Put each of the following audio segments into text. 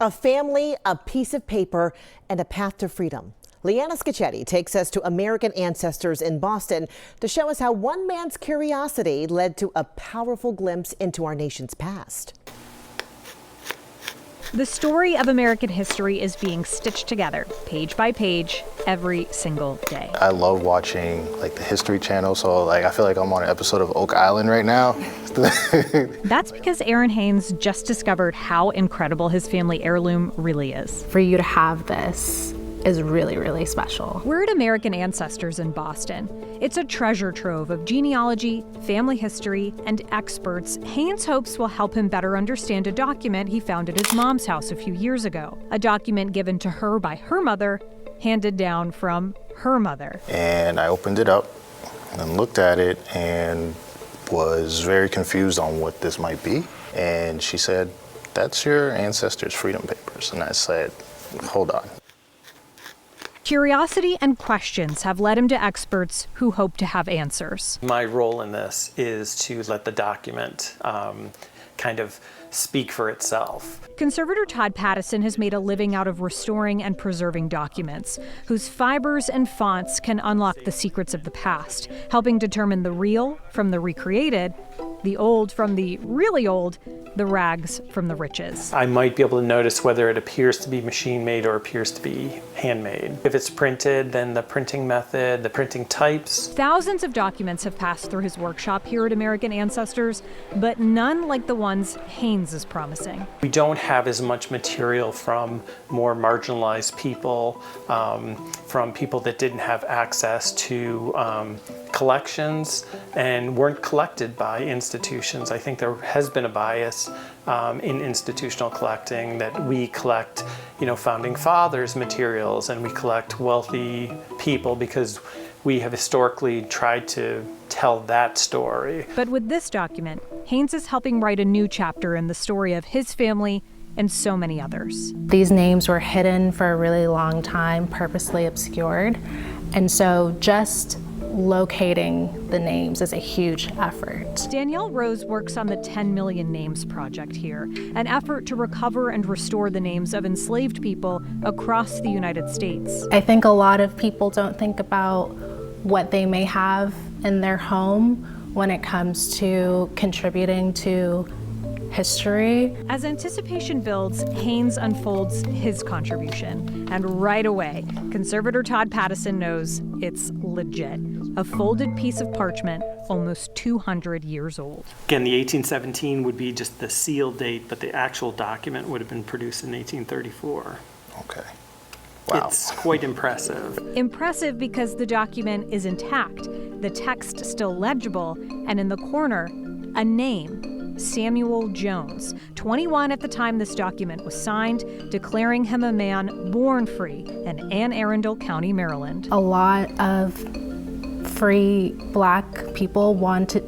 A family, a piece of paper, and a path to freedom. Leanna Scacchetti takes us to American Ancestors in Boston to show us how one man's curiosity led to a powerful glimpse into our nation's past. The story of American history is being stitched together, page by page, every single day. I love watching the History Channel, so I feel like I'm on an episode of Oak Island right now. That's because Aaron Haynes just discovered how incredible his family heirloom really is. For you to have this is really, really special. We're at American Ancestors in Boston. It's a treasure trove of genealogy, family history, and experts Haynes hopes will help him better understand a document he found at his mom's house a few years ago. A document given to her by her mother, handed down from her mother. And I opened it up and looked at it and was very confused on what this might be. And she said, "That's your ancestors' freedom papers." And I said, "Hold on." Curiosity and questions have led him to experts who hope to have answers. My role in this is to let the document kind of speak for itself. Conservator Todd Pattison has made a living out of restoring and preserving documents, whose fibers and fonts can unlock the secrets of the past, helping determine the real from the recreated, the old from the really old, the rags from the riches. I might be able to notice whether it appears to be machine-made or appears to be handmade. If it's printed, then the printing method, the printing types. Thousands of documents have passed through his workshop here at American Ancestors, but none like the ones Haynes is promising. We don't have as much material from more marginalized people, from people that didn't have access to collections and weren't collected by institutions. I think there has been a bias in institutional collecting that we collect, founding fathers materials and we collect wealthy people because we have historically tried to tell that story. But with this document, Haynes is helping write a new chapter in the story of his family and so many others. These names were hidden for a really long time, purposely obscured. And so just locating the names is a huge effort. Danielle Rose works on the 10 Million Names Project here, an effort to recover and restore the names of enslaved people across the United States. I think a lot of people don't think about what they may have in their home when it comes to contributing to history. As anticipation builds, Haynes unfolds his contribution. And right away, Conservator Todd Pattison knows it's legit. A folded piece of parchment, almost 200 years old. Again, the 1817 would be just the seal date, but the actual document would have been produced in 1834. Okay. Wow. It's quite impressive. Impressive because the document is intact, the text still legible, and in the corner, a name, Samuel Jones, 21 at the time this document was signed, declaring him a man born free in Anne Arundel County, Maryland. A lot of free Black people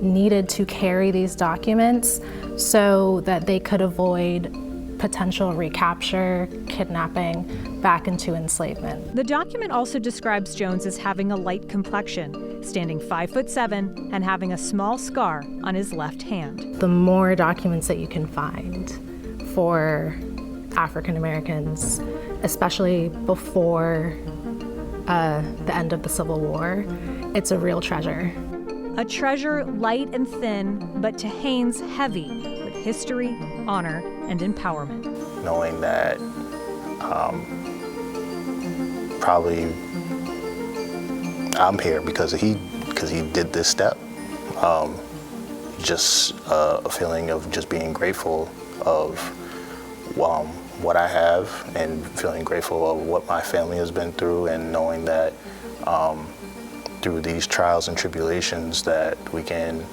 needed to carry these documents so that they could avoid potential recapture, kidnapping, back into enslavement. The document also describes Jones as having a light complexion, standing 5'7" and having a small scar on his left hand. The more documents that you can find for African Americans, especially before the end of the Civil War, it's a real treasure. A treasure light and thin, but to Haynes heavy with history, honor, and empowerment. Knowing that probably I'm here because he did this step. Just a feeling of just being grateful of what I have and feeling grateful of what my family has been through, and knowing that through these trials and tribulations that we can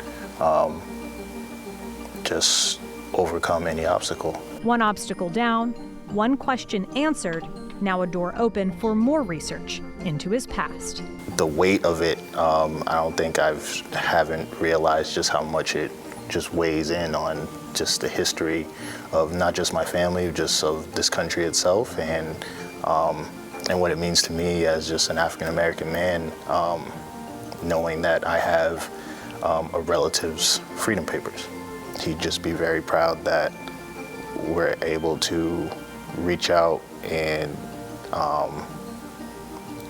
just overcome any obstacle. One obstacle down, one question answered, now a door open for more research into his past. The weight of it, I don't think haven't realized just how much it just weighs in on just the history of not just my family, just of this country itself, and what it means to me as just an African American man, knowing that I have a relative's freedom papers. He'd just be very proud that we're able to reach out and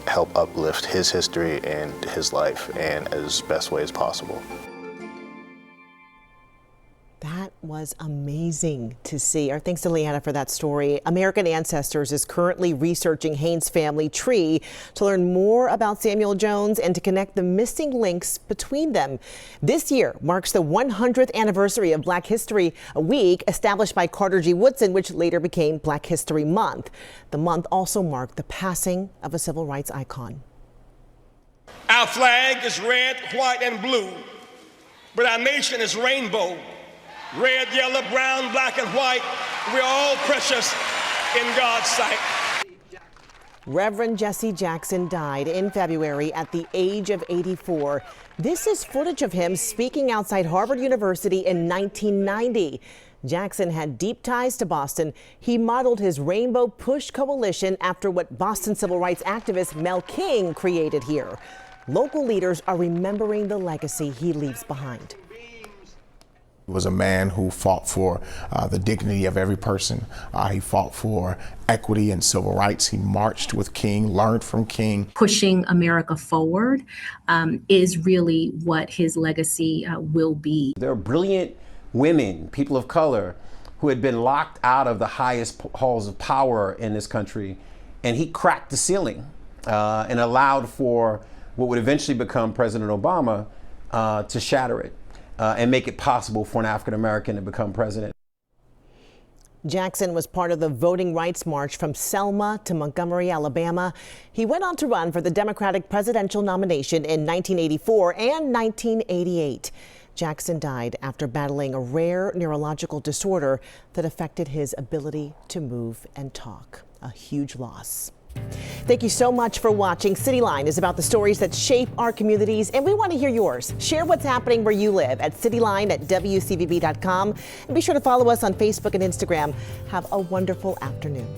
help uplift his history and his life in as best way as possible. That was amazing to see. Our thanks to Leanna for that story. American Ancestors is currently researching Haynes' family tree to learn more about Samuel Jones and to connect the missing links between them. This year marks the 100th anniversary of Black History Week, established by Carter G. Woodson, which later became Black History Month. The month also marked the passing of a civil rights icon. Our flag is red, white, and blue, but our nation is rainbow. Red, yellow, brown, black, and white, we're all precious in God's sight. Reverend Jesse Jackson died in February at the age of 84. This is footage of him speaking outside Harvard University in 1990. Jackson had deep ties to Boston. He modeled his Rainbow Push Coalition after what Boston civil rights activist Mel King created here. Local leaders are remembering the legacy he leaves behind. He was a man who fought for the dignity of every person. He fought for equity and civil rights. He marched with King, learned from King. Pushing America forward is really what his legacy will be. There are brilliant women, people of color, who had been locked out of the highest halls of power in this country, and he cracked the ceiling and allowed for what would eventually become President Obama to shatter it. And make it possible for an African American to become president. Jackson was part of the voting rights march from Selma to Montgomery, Alabama. He went on to run for the Democratic presidential nomination in 1984 and 1988. Jackson died after battling a rare neurological disorder that affected his ability to move and talk. A huge loss. Thank you so much for watching. Cityline is about the stories that shape our communities, and we want to hear yours. Share what's happening where you live at cityline@wcvb.com, and be sure to follow us on Facebook and Instagram. Have a wonderful afternoon.